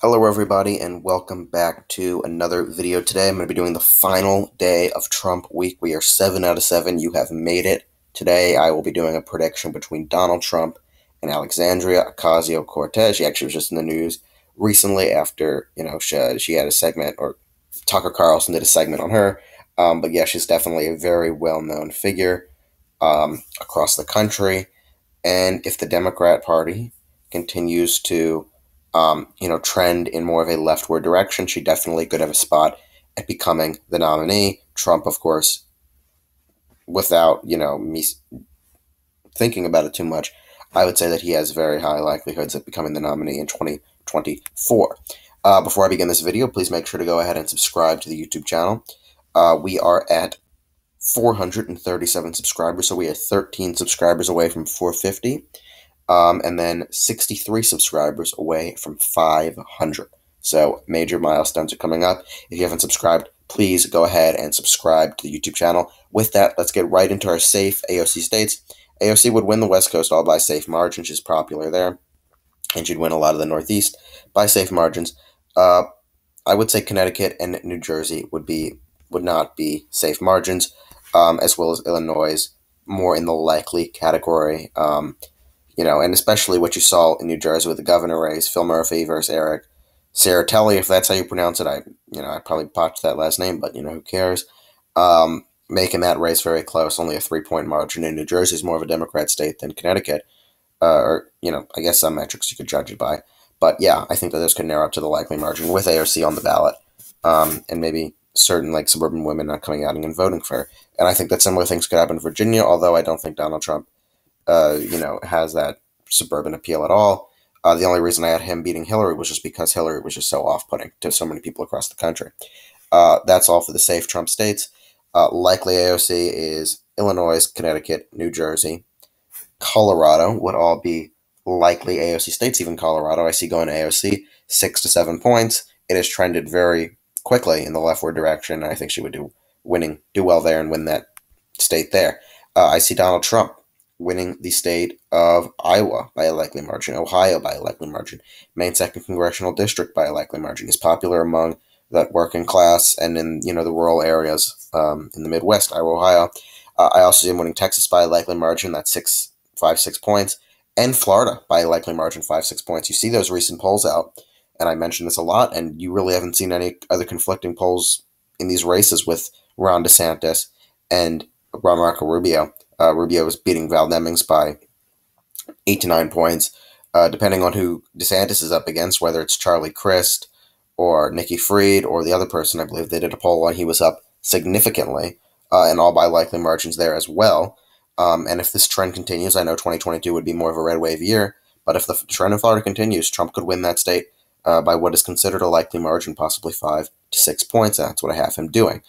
Hello everybody and welcome back to another video. Today I'm going to be doing the final day of Trump week. We are 7 out of 7. You have made it. Today I will be doing a prediction between Donald Trump and Alexandria Ocasio-Cortez. She actually was just in the news recently after, she had a segment, or Tucker Carlson did a segment on her. But yeah, she's definitely a very well-known figure across the country. And if the Democrat Party continues to trend in more of a leftward direction, she definitely could have a spot at becoming the nominee. Trump, of course, without, me thinking about it too much, I would say that he has very high likelihoods of becoming the nominee in 2024. Before I begin this video, please make sure to go ahead and subscribe to the YouTube channel. We are at 437 subscribers, so we are 13 subscribers away from 450. And then 63 subscribers away from 500. So major milestones are coming up. If you haven't subscribed, please go ahead and subscribe to the YouTube channel. With that, let's get right into our safe AOC states. AOC would win the West Coast all by safe margins. She's popular there. And she'd win a lot of the Northeast by safe margins. I would say Connecticut and New Jersey would not be safe margins, as well as Illinois, more in the likely category. And especially what you saw in New Jersey with the governor race, Phil Murphy versus Eric Senatorial, if that's how you pronounce it. I probably botched that last name, but who cares? Making that race very close, only a 3-point margin. In New Jersey is more of a Democrat state than Connecticut, I guess some metrics you could judge it by. But yeah, I think that this could narrow up to the likely margin with AOC on the ballot, and maybe certain suburban women not coming out and voting for her. And I think that similar things could happen in Virginia, although I don't think Donald Trump has that suburban appeal at all. The only reason I had him beating Hillary was just because Hillary was just so off-putting to so many people across the country. That's all for the safe Trump states. Likely AOC is Illinois, Connecticut, New Jersey, Colorado would all be likely AOC states. Even Colorado, I see going to AOC 6 to 7 points. It has trended very quickly in the leftward direction. I think she would do well there and win that state there. I see Donald Trump winning the state of Iowa by a likely margin, Ohio by a likely margin, Maine 2nd Congressional District by a likely margin. He's popular among that working class and in the rural areas in the Midwest, Iowa, Ohio. I also see him winning Texas by a likely margin, that's 6 points, and Florida by a likely margin, 5-6 points. You see those recent polls out, and I mentioned this a lot, and you really haven't seen any other conflicting polls in these races with Ron DeSantis and Marco Rubio. Rubio was beating Val Demings by 8 to 9 points, depending on who DeSantis is up against, whether it's Charlie Crist or Nikki Fried or the other person. I believe they did a poll on. He was up significantly, and all by likely margins there as well. And if this trend continues, I know 2022 would be more of a red wave year, but if the trend in Florida continues, Trump could win that state by what is considered a likely margin, possibly 5 to 6 points. That's what I have him doing.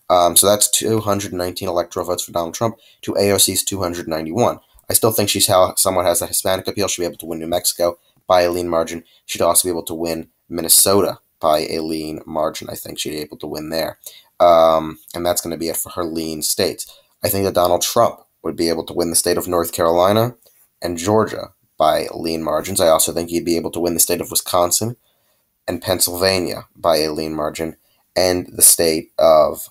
So that's 219 electoral votes for Donald Trump to AOC's 291. I still think she's somewhat has a Hispanic appeal. She'll be able to win New Mexico by a lean margin. She'd also be able to win Minnesota by a lean margin. I think she'd be able to win there. And that's going to be it for her lean states. I think that Donald Trump would be able to win the state of North Carolina and Georgia by lean margins. I also think he'd be able to win the state of Wisconsin and Pennsylvania by a lean margin, and the state of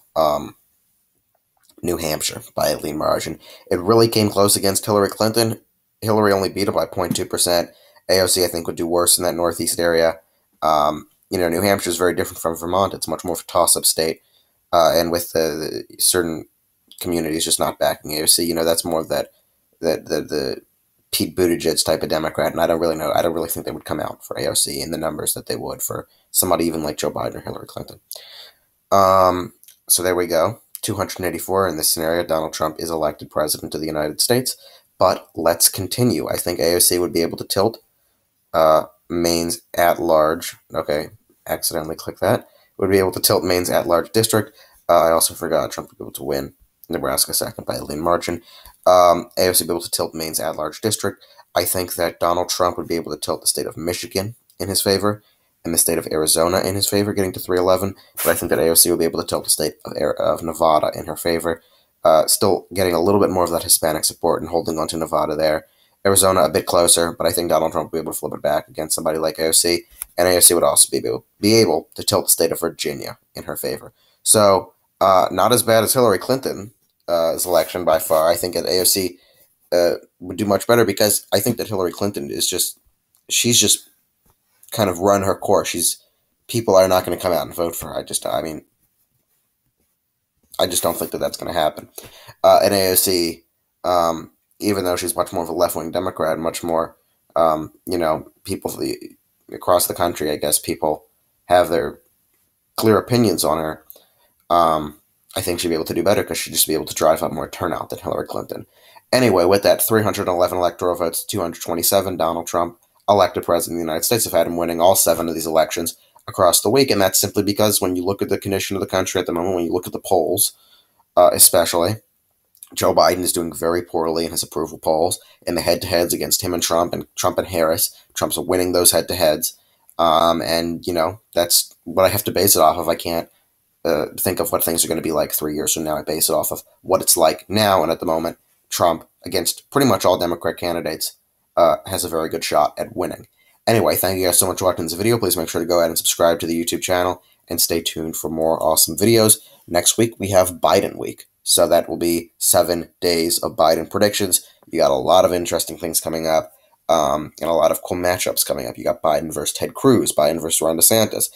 New Hampshire by a lean margin. It really came close against Hillary Clinton. Hillary only beat her by 0.2%. AOC, I think, would do worse in that Northeast area. New Hampshire is very different from Vermont. It's much more of a toss-up state, and with the certain communities just not backing AOC, that's more of the Pete Buttigieg type of Democrat, and I don't really think they would come out for AOC in the numbers that they would for somebody even like Joe Biden or Hillary Clinton. So there we go. 284 in this scenario. Donald Trump is elected president of the United States. But let's continue. I think AOC would be able to tilt Maine's at-large. Okay, accidentally clicked that. Would be able to tilt Maine's at-large district. I also forgot Trump would be able to win Nebraska second by a lean margin. AOC would be able to tilt Maine's at-large district. I think that Donald Trump would be able to tilt the state of Michigan in his favor and the state of Arizona in his favor, getting to 311. But I think that AOC will be able to tilt the state of Nevada in her favor, still getting a little bit more of that Hispanic support and holding on to Nevada there. Arizona a bit closer, but I think Donald Trump will be able to flip it back against somebody like AOC. and AOC would also be able to tilt the state of Virginia in her favor. So, not as bad as Hillary Clinton's election by far. I think that AOC would do much better because I think that Hillary Clinton she's just kind of run her course. People are not going to come out and vote for her. I just don't think that that's going to happen. And AOC, even though she's much more of a left-wing Democrat, much more, people across the country, I guess people have their clear opinions on her. I think she'd be able to do better because she'd just be able to drive up more turnout than Hillary Clinton. Anyway, with that, 311 electoral votes, 227, Donald Trump, elected president of the United States, have had him winning all 7 of these elections across the week, and that's simply because when you look at the condition of the country at the moment, when you look at the polls, especially, Joe Biden is doing very poorly in his approval polls, in the head-to-heads against him and Trump and Harris. Trump's winning those head-to-heads, and, that's what I have to base it off of. I can't think of what things are going to be like 3 years from now. I base it off of what it's like now, and at the moment, Trump, against pretty much all Democrat candidates, has a very good shot at winning. Anyway, thank you guys so much for watching this video. Please make sure to go ahead and subscribe to the YouTube channel and stay tuned for more awesome videos. Next week, we have Biden week. So that will be 7 days of Biden predictions. You got a lot of interesting things coming up, and a lot of cool matchups coming up. You got Biden versus Ted Cruz, Biden versus Ron DeSantis,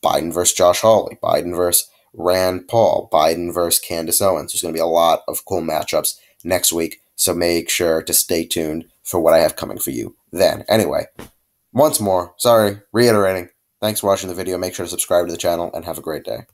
Biden versus Josh Hawley, Biden versus Rand Paul, Biden versus Candace Owens. There's going to be a lot of cool matchups next week, so make sure to stay tuned for what I have coming for you then. Anyway, once more, reiterating, thanks for watching the video. Make sure to subscribe to the channel, and have a great day.